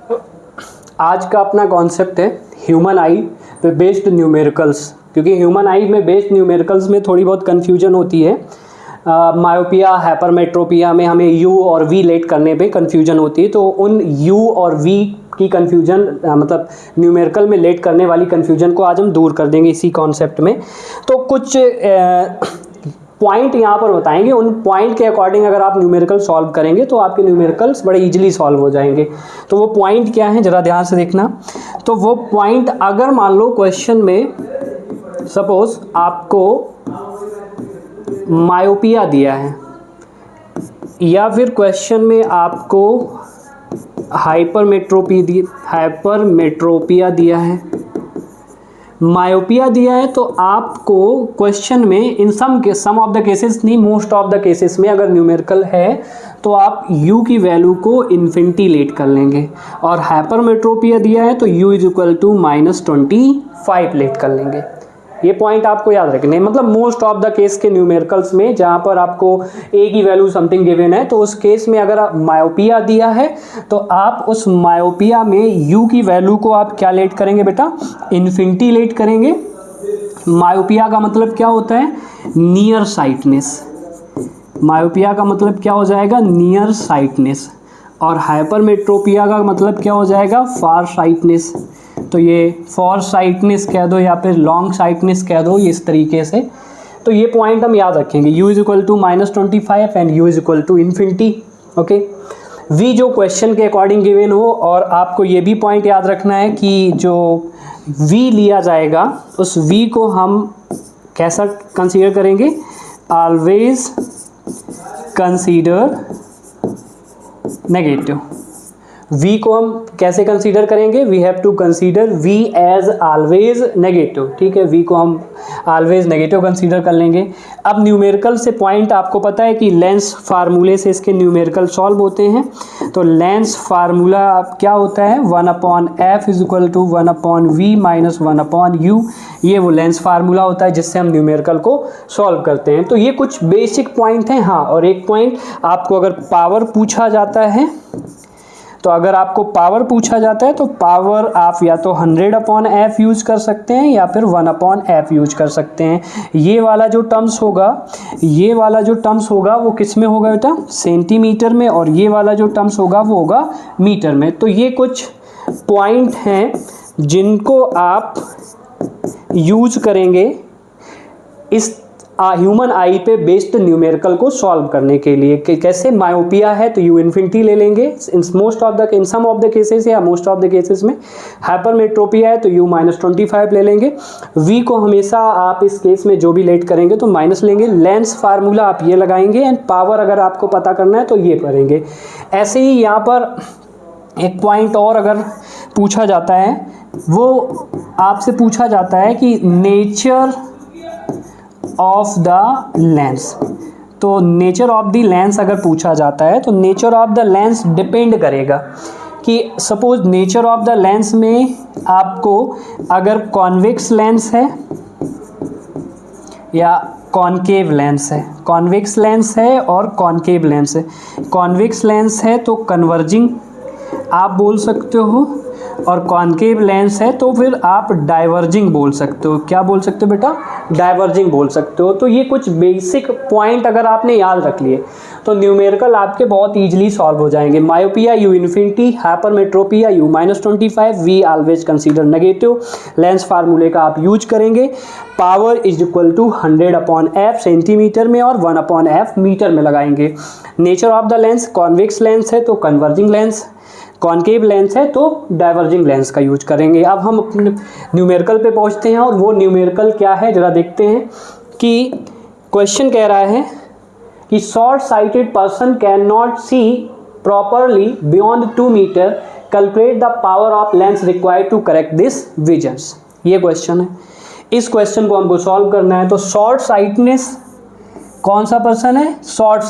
आज का अपना कॉन्सेप्ट है ह्यूमन आई पे बेस्ड न्यूमेरिकल्स, क्योंकि ह्यूमन आई में बेस्ड न्यूमेरिकल्स में थोड़ी बहुत कन्फ्यूजन होती है। मायोपिया, हाइपरमेट्रोपिया में हमें यू और वी लेट करने पे कन्फ्यूजन होती है, तो उन यू और वी की कन्फ्यूजन मतलब न्यूमेरिकल में लेट करने वाली कन्फ्यूजन को आज हम दूर कर देंगे इसी कॉन्सेप्ट में। तो कुछ पॉइंट यहाँ पर बताएंगे, उन पॉइंट के अकॉर्डिंग अगर आप न्यूमेरिकल सॉल्व करेंगे तो आपके न्यूमेरिकल्स बड़े इजीली सॉल्व हो जाएंगे। तो वो पॉइंट क्या है ज़रा ध्यान से देखना। तो वो पॉइंट अगर मान लो क्वेश्चन में सपोज आपको मायोपिया दिया है या फिर क्वेश्चन में आपको हाइपरमेट्रोपिया दिया है, मायोपिया दिया है, तो आपको क्वेश्चन में इन सम ऑफ द केसेस नहीं, मोस्ट ऑफ द केसेस में अगर न्यूमेरिकल है तो आप u की वैल्यू को इन्फिनिटी लेट कर लेंगे, और हाइपरमेट्रोपिया दिया है तो u is equal to -25 let कर लेंगे। ये पॉइंट आपको याद रखने, मतलब मोस्ट ऑफ द केस के न्यूमेरिकल्स में जहाँ पर आपको a की वैल्यू समथिंग गिवन है, तो उस केस में अगर आप मायोपिया दिया है तो आप उस मायोपिया में u की वैल्यू को आप क्या लेट करेंगे बेटा, इन्फिनिटी लेट करेंगे। मायोपिया का मतलब क्या होता है, नियर साइटनेस। मायोपिया का मतलब क्या हो जाएगा, नियर साइटनेस, और हाइपरमेट्रोपिया का मतलब क्या हो जाएगा, फार साइटनेस। तो ये फॉर साइटनेस कह दो या फिर लॉन्ग साइटनेस कह दो, ये इस तरीके से। तो ये पॉइंट हम याद रखेंगे, u is equal to -25 and u is equal to infinity. Okay, v जो क्वेश्चन के अकॉर्डिंग गिवन हो, और आपको ये भी पॉइंट याद रखना है कि जो v लिया जाएगा उस v को हम कैसा कंसीडर करेंगे, ऑलवेज कंसीडर नेगेटिव। v को हम कैसे कंसीडर करेंगे, we have to consider v as always negative. ठीक है, v को हम ऑलवेज नेगेटिव कंसीडर कर लेंगे। अब न्यूमेरिकल से पॉइंट आपको पता है कि लेंस फार्मूले से इसके न्यूमेरिकल सॉल्व होते हैं। तो लेंस फार्मूला क्या होता है, 1/f is equal to 1/v minus 1/u। ये वो लेंस फार्मूला होता है जिससे हम न्यूमेरिकल को सॉल्व करते हैं। तो ये कुछ बेसिक पॉइंट हैं। हाँ, और एक पॉइंट आपको अगर पावर पूछा जाता है, तो अगर आपको पावर पूछा जाता है तो पावर आप या तो 100/f यूज कर सकते हैं या फिर 1/f यूज कर सकते हैं। ये वाला जो टर्म्स होगा वो किस में होगा बेटा, सेंटीमीटर में, और ये वाला जो टर्म्स होगा वो होगा मीटर में। तो ये कुछ पॉइंट हैं जिनको आप यूज करेंगे इस ह्यूमन आई पे बेस्ड न्यूमेरिकल को सॉल्व करने के लिए। कि कैसे, मायोपिया है तो u इन्फिनिटी ले लेंगे इन सम ऑफ द केसेस या मोस्ट ऑफ द केसेस में। हाइपरमेट्रोपिया है तो u -25 ले लेंगे। v को हमेशा आप इस केस में जो भी लेट करेंगे तो माइनस लेंगे। लेंस फार्मूला आप ये लगाएंगे, एंड पावर अगर आपको पता करना है तो ये करेंगे। ऐसे ही यहाँ पर एक पॉइंट और अगर पूछा जाता है, वो आपसे पूछा जाता है कि नेचर ऑफ द लेंस। तो नेचर ऑफ द लेंस अगर पूछा जाता है तो nature of the lens depend करेगा कि suppose nature of the lens में आपको अगर कॉन्वेक्स लेंस है या कॉनकेव लेंस है, कॉन्वेक्स लेंस है और कॉनकेव लेंस है। कॉन्वेक्स लेंस है तो कन्वर्जिंग आप बोल सकते हो, और कॉनकेव लेंस है तो फिर आप डाइवर्जिंग बोल सकते हो। क्या बोल सकते हो बेटा, डाइवर्जिंग बोल सकते हो। तो ये कुछ बेसिक पॉइंट अगर आपने याद रख लिए तो न्यूमेरिकल आपके बहुत इजीली सॉल्व हो जाएंगे। Myopia u infinity, hypermetropia u -25, v always consider negative. Lens फार्मूले का आप यूज करेंगे। Power is equal to 100/f centimetre में और 1/f मीटर में लगाएंगे। Nature of the lens, convex lens है तो कन्वर्जिंग लेंस, कॉनकेव लेंस है तो डाइवर्जिंग लेंस का यूज करेंगे। अब हम अपने न्यूमेरिकल पे पहुंचते हैं, और वो न्यूमेरिकल क्या है जरा देखते हैं। कि क्वेश्चन कह रहा है कि short sighted person can not see properly beyond 2 metre, calculate the power of lens required to correct this visions. ये क्वेश्चन है, इस क्वेश्चन को हमको सॉल्व करना है। तो शॉर्ट साइटनेस कौन सा पर्सन है, शॉर्ट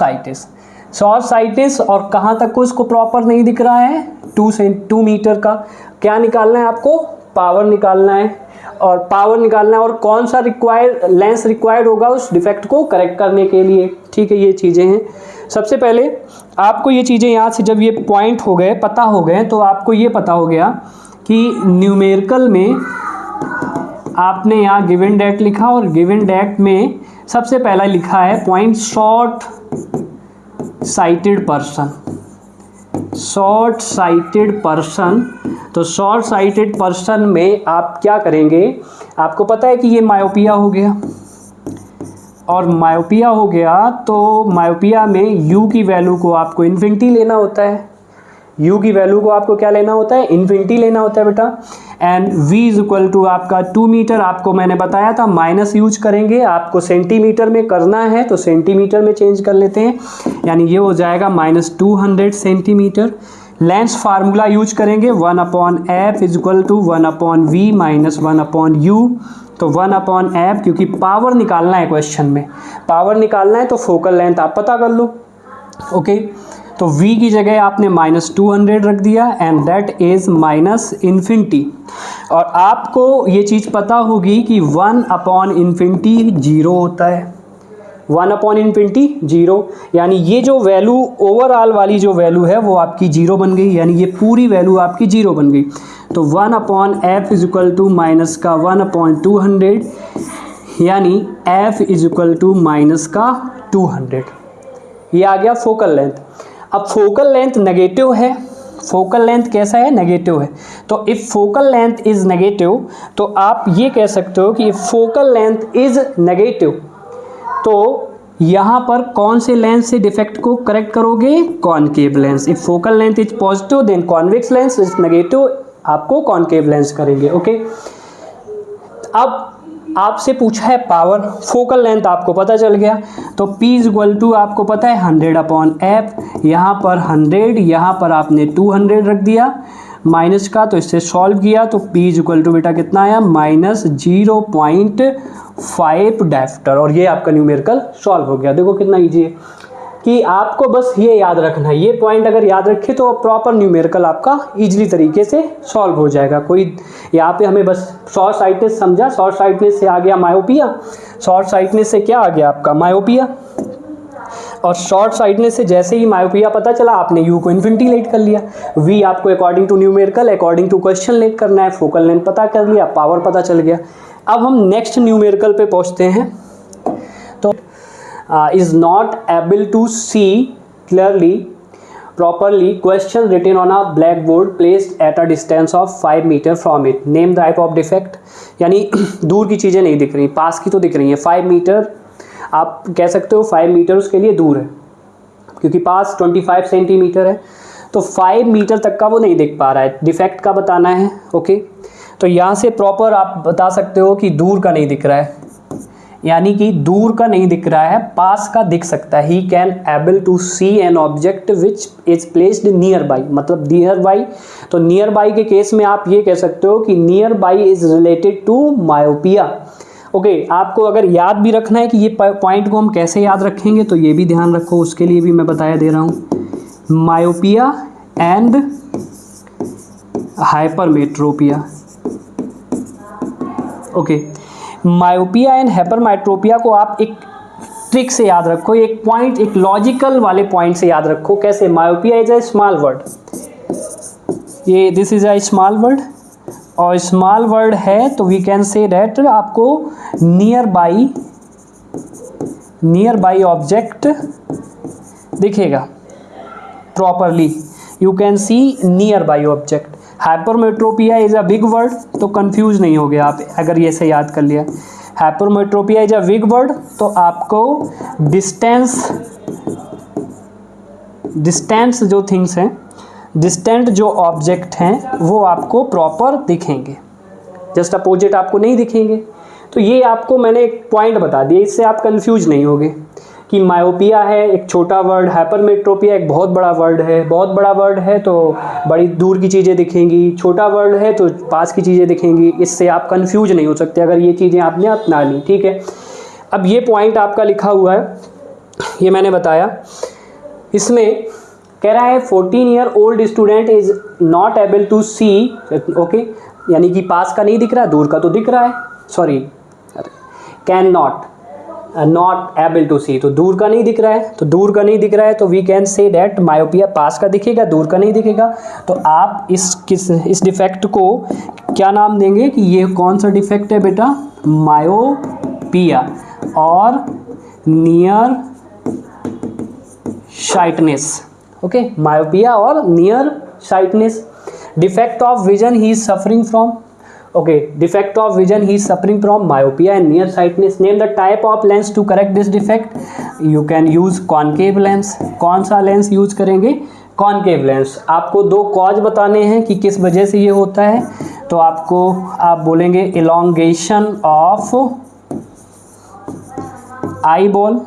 साइटनेस, और कहाँ तक को उसको प्रॉपर नहीं दिख रहा है, 2 मीटर का। क्या निकालना है आपको, पावर निकालना है, और कौन सा लेंस रिक्वायर्ड होगा उस डिफेक्ट को करेक्ट करने के लिए। ठीक है, ये चीज़ें हैं। सबसे पहले आपको ये चीज़ें यहाँ से जब ये पॉइंट हो गए, पता हो गए, तो आपको ये पता हो गया कि न्यूमेरिकल में आपने यहाँ गिवन डेट लिखा और गिवन डेट में सबसे पहला लिखा है point short sighted person. Short sighted person, तो शॉर्ट साइटेड पर्सन में आप क्या करेंगे, आपको पता है कि ये मायोपिया हो गया, और मायोपिया हो गया तो मायोपिया में u की वैल्यू को आपको इन्फिनिटी लेना होता है। u की वैल्यू को आपको क्या लेना होता है, इन्फिनिटी लेना होता है बेटा। And v is equal to आपका 2 मीटर, आपको मैंने बताया था माइनस यूज करेंगे, आपको सेंटीमीटर में करना है तो सेंटीमीटर में चेंज कर लेते हैं, यानी ये हो जाएगा -200 सेंटीमीटर। लेंस फार्मूला यूज करेंगे 1/f is equal to 1/v minus 1/u, तो 1/f, क्योंकि पावर निकालना है क्वेश्चन में, पावर निकालना है तो फोकल लेंथ आप पता कर लो। ओके, तो v की जगह आपने -200 रख दिया एंड दैट इज -इन्फिनिटी। और आपको ये चीज़ पता होगी कि 1/∞ 0 होता है, 1/∞ 0, यानी ये जो वैल्यू ओवरऑल वाली जो वैल्यू है वो आपकी 0 बन गई, यानी ये पूरी वैल्यू आपकी 0 बन गई। तो 1/f is equal to minus का 1/200, यानी f is equal to minus का 200। ये आ गया फोकल लेंथ। अब फोकल लेंथ नेगेटिव है, फोकल लेंथ कैसा है, नेगेटिव है। तो if focal length is negative, तो आप ये कह सकते हो कि if focal length is negative, तो यहाँ पर कौन से लेंस से डिफेक्ट को करेक्ट करोगे, concave lens. If focal length is positive then convex lens, is negative आपको कॉनकेव लेंस करेंगे। ओके, अब आपसे पूछा है पावर, फोकल लेंथ आपको पता चल गया, तो P इज इक्वल टू आपको पता है 100/f, यहाँ पर 100, यहाँ पर आपने 200 रख दिया माइनस का, तो इससे सॉल्व किया तो P इज इक्वल टू बेटा कितना आया, -0.5 डायफ्टर, और ये आपका न्यूमेरिकल सॉल्व हो गया। देखो कितना ईजी है कि आपको बस ये याद रखना है, ये पॉइंट अगर याद रखे तो प्रॉपर न्यूमेरिकल आपका ईजिली तरीके से सॉल्व हो जाएगा। कोई यहाँ पे हमें बस शॉर्ट साइटनेस समझा, शॉर्ट साइटनेस से आ गया मायोपिया, शॉर्ट साइटनेस से क्या आ गया आपका, मायोपिया, और शॉर्ट साइटनेस से जैसे ही मायोपिया पता चला आपने u को इन्फिनिटी लेट कर लिया, v आपको according to numerical according to question let करना है, फोकल लेंथ पता कर लिया, पावर पता चल गया। अब हम नेक्स्ट न्यूमेरिकल पे पहुँचते हैं। तो is not able to see clearly properly question written on a blackboard placed at a distance of 5 meter from it, name the type of defect। यानी दूर की चीज़ें नहीं दिख रही, पास की तो दिख रही हैं। 5 मीटर आप कह सकते हो, 5 मीटर उसके लिए दूर है क्योंकि पास 25 सेंटीमीटर है, तो 5 मीटर तक का वो नहीं दिख पा रहा है, डिफेक्ट का बताना है। ओके, तो यहाँ से प्रॉपर आप बता सकते हो कि दूर का नहीं दिख रहा है, यानी कि दूर का नहीं दिख रहा है, पास का दिख सकता है। He can able to see an object which is placed nearby, मतलब नियर बाई, तो नियर बाई के केस में आप ये कह सकते हो कि nearby is related to myopia. Okay, आपको अगर याद भी रखना है कि ये पॉइंट को हम कैसे याद रखेंगे, तो ये भी ध्यान रखो, उसके लिए भी मैं बताया दे रहा हूँ, myopia and hypermetropia. Okay, myopia and hypermetropia को आप एक ट्रिक से याद रखो, एक पॉइंट, एक लॉजिकल वाले पॉइंट से याद रखो। कैसे, myopia is a small word, ये this is a small word, और स्मॉल वर्ड है तो वी कैन से दैट आपको नियर बाई ऑब्जेक्ट दिखेगा properly, you can see nearby object. Hypermetropia is a big word, तो confuse नहीं हो गया आप अगर ये से याद कर लिया। Hypermetropia is a big word, तो आपको डिस्टेंस जो थिंग्स हैं, डिस्टेंट जो ऑब्जेक्ट हैं वो आपको प्रॉपर दिखेंगे, जस्ट अपोजिट आपको नहीं दिखेंगे। तो ये आपको मैंने एक पॉइंट बता दिया, इससे आप कंफ्यूज नहीं होगे कि मायोपिया है एक छोटा वर्ड, हाइपरमेट्रोपिया एक बहुत बड़ा वर्ड है। बहुत बड़ा वर्ड है तो बड़ी दूर की चीज़ें दिखेंगी, छोटा वर्ड है तो पास की चीज़ें दिखेंगी, इससे आप कंफ्यूज नहीं हो सकते अगर ये चीज़ें आपने अपना ली। ठीक है, अब ये पॉइंट आपका लिखा हुआ है, ये मैंने बताया, इसमें कह रहा है 14 year old student is not able to see. Okay, यानी कि पास का नहीं दिख रहा, दूर का तो दिख रहा है, sorry can not, not able to see, तो दूर का नहीं दिख रहा है, तो दूर का नहीं दिख रहा है तो we can say that myopia पास का दिखेगा, दूर का नहीं दिखेगा। तो आप इस डिफेक्ट को क्या नाम देंगे कि ये कौन सा डिफेक्ट है बेटा, मायोपिया और नियर साइटनेस। ओके, मायोपिया और near sightedness. Defect of vision he is suffering from, okay, defect of vision he is suffering from myopia and nearsightedness. Name the type of lens to correct this defect. You can use concave lens. कौन सा lens use करेंगे, concave lens. आपको दो cause बताने हैं कि किस वजह से ये होता है, तो आप बोलेंगे elongation of eye ball,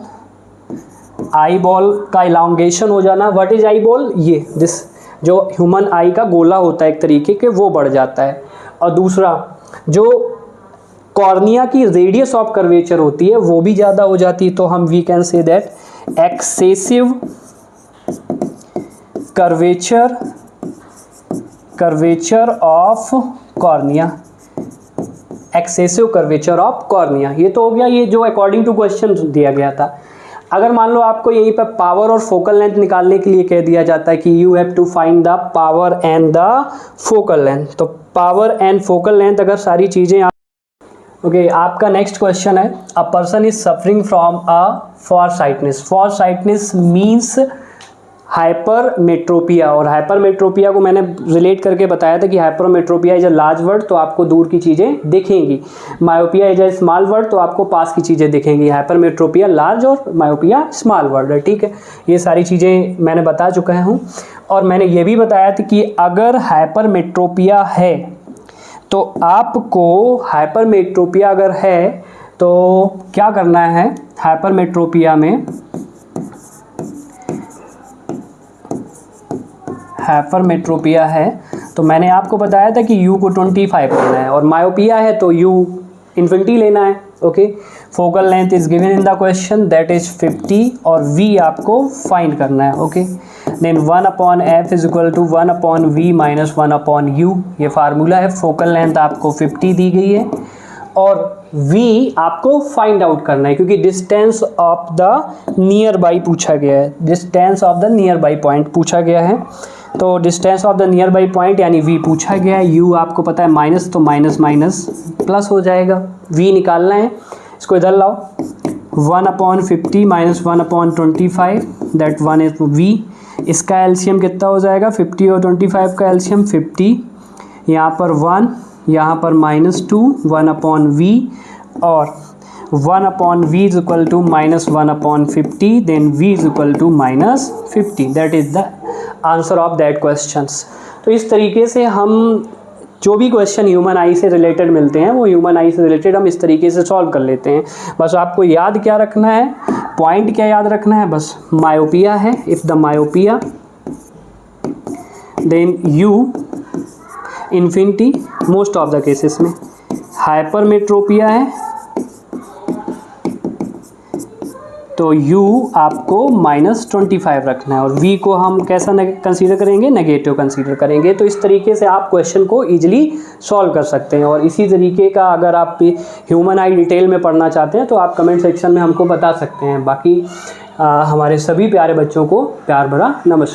eye ball का elongation हो जाना। व्हाट इज आई बॉल, ये दिस जो ह्यूमन आई का गोला होता है एक तरीके के, वो बढ़ जाता है। और दूसरा जो कॉर्निया की रेडियस ऑफ कर्वेचर होती है वो भी ज़्यादा हो जाती है, तो हम we can say that excessive curvature of cornea, excessive curvature of cornea. ये तो हो गया ये जो अकॉर्डिंग टू क्वेश्चन दिया गया था। अगर मान लो आपको यहीं पर पावर और फोकल लेंथ निकालने के लिए कह दिया जाता है कि you have to find the power and the focal length, तो पावर एंड फोकल लेंथ अगर सारी चीज़ें ओके, आपका नेक्स्ट क्वेश्चन है a person is suffering from a far sightness. Far sightness means hypermetropia, और हाइपरमेट्रोपिया को मैंने रिलेट करके बताया था कि hypermetropia is a large word, तो आपको दूर की चीज़ें दिखेंगी। Myopia is a small word, तो आपको पास की चीज़ें दिखेंगी। हाइपरमेट्रोपिया लार्ज और मायोपिया स्मॉल वर्ड है, ठीक है। ये सारी चीज़ें मैंने बता चुका हूँ। और मैंने ये भी बताया था कि अगर हाइपरमेट्रोपिया है तो आपको हाइपरमेट्रोपिया अगर है तो क्या करना है, हाइपरमेट्रोपिया में हाइपरमेट्रोपिया है तो मैंने आपको बताया था कि u को 25 लेना है, और मायोपिया है तो u इन्फिनिटी लेना है। Okay, focal length is given in the question that is 50 और v आपको फाइंड करना है। Okay, then 1/f is equal to 1/v minus 1/u, ये फार्मूला है। फोकल लेंथ आपको 50 दी गई है और v आपको फाइंड आउट करना है, क्योंकि distance of the near by पूछा गया है, distance of the near by point पूछा गया है। तो distance of the near by point यानी v पूछा गया है, u आपको पता है माइनस, तो माइनस माइनस प्लस हो जाएगा। v निकालना है, इसको इधर लाओ, 1/50 माइनस 1/25 दैट 1 इज v। इसका एलसीएम कितना हो जाएगा, 50 और 25 का एलसीएम 50, यहाँ पर 1, यहाँ पर -2, 1/v और 1/v is equal to minus 1/50, then v is equal to -50। That is the answer of that questions. तो इस तरीके से हम जो भी क्वेश्चन ह्यूमन आई से रिलेटेड मिलते हैं वो ह्यूमन आई से रिलेटेड हम इस तरीके से सॉल्व कर लेते हैं। बस आपको याद क्या रखना है, पॉइंट क्या याद रखना है, बस मायोपिया है, if the myopia then u infinity most of the cases में, हाइपरमेट्रोपिया है तो u आपको -25 रखना है और v को हम कैसा कंसीडर करेंगे, नेगेटिव कंसीडर करेंगे। तो इस तरीके से आप क्वेश्चन को इजीली सॉल्व कर सकते हैं। और इसी तरीके का अगर आप ह्यूमन आई डिटेल में पढ़ना चाहते हैं तो आप कमेंट सेक्शन में हमको बता सकते हैं। बाकी हमारे सभी प्यारे बच्चों को प्यार भरा नमस्कार।